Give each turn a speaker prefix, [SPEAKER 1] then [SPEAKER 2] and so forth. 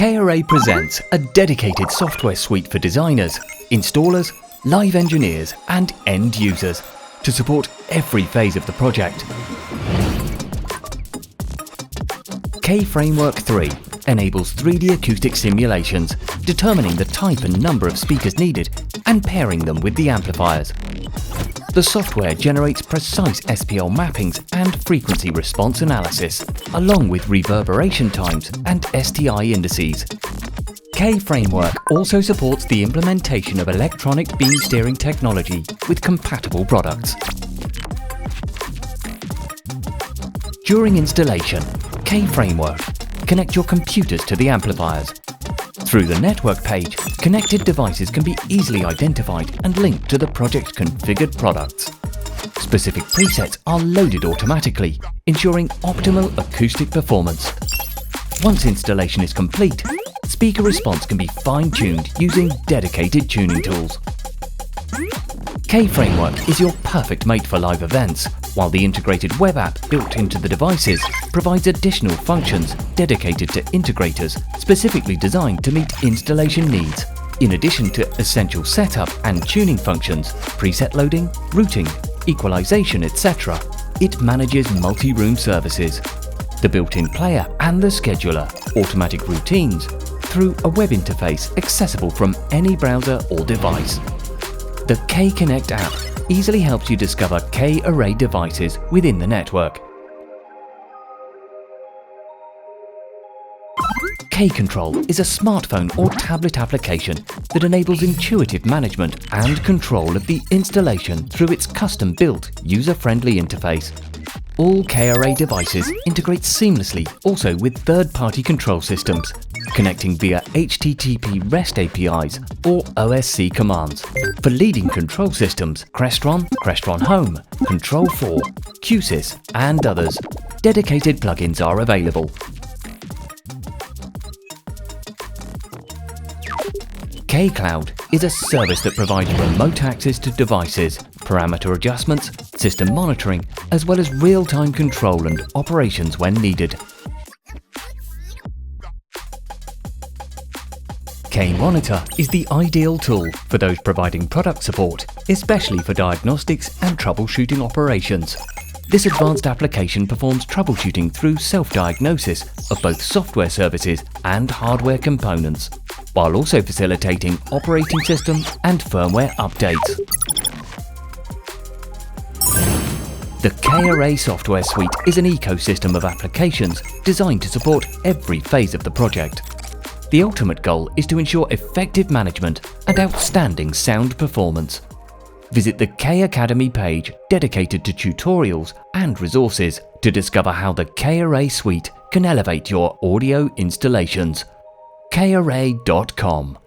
[SPEAKER 1] K-Array presents a dedicated software suite for designers, installers, live engineers and end users to support every phase of the project. K-Framework 3 enables 3D acoustic simulations, determining the type and number of speakers needed and pairing them with the amplifiers. The software generates precise SPL mappings and frequency response analysis, along with reverberation times and STI indices. K-Framework also supports the implementation of electronic beam steering technology with compatible products. During installation, K-Framework connect your computers to the amplifiers. Through the network page, connected devices can be easily identified and linked to the project configured products. Specific presets are loaded automatically, ensuring optimal acoustic performance. Once installation is complete, speaker response can be fine-tuned using dedicated tuning tools. K-Framework is your perfect mate for live events, while the integrated web app built into the devices provides additional functions dedicated to integrators specifically designed to meet installation needs. In addition to essential setup and tuning functions, preset loading, routing, equalization, etc., it manages multi-room services, the built-in player and the scheduler, automatic routines, through a web interface accessible from any browser or device. The K-Connect app easily helps you discover K-Array devices within the network. K-Control is a smartphone or tablet application that enables intuitive management and control of the installation through its custom-built, user-friendly interface. All K-Array devices integrate seamlessly also with third-party control systems, connecting via HTTP REST APIs or OSC commands. For leading control systems, Crestron, Crestron Home, Control4, QSys and others, dedicated plugins are available. K-Cloud is a service that provides remote access to devices, parameter adjustments, system monitoring, as well as real-time control and operations when needed. K-Monitor is the ideal tool for those providing product support, especially for diagnostics and troubleshooting operations. This advanced application performs troubleshooting through self-diagnosis of both software services and hardware components, while also facilitating operating system and firmware updates. The K-Array software suite is an ecosystem of applications designed to support every phase of the project. The ultimate goal is to ensure effective management and outstanding sound performance. Visit the K-Academy page dedicated to tutorials and resources to discover how the K-Array suite can elevate your audio installations. karray.com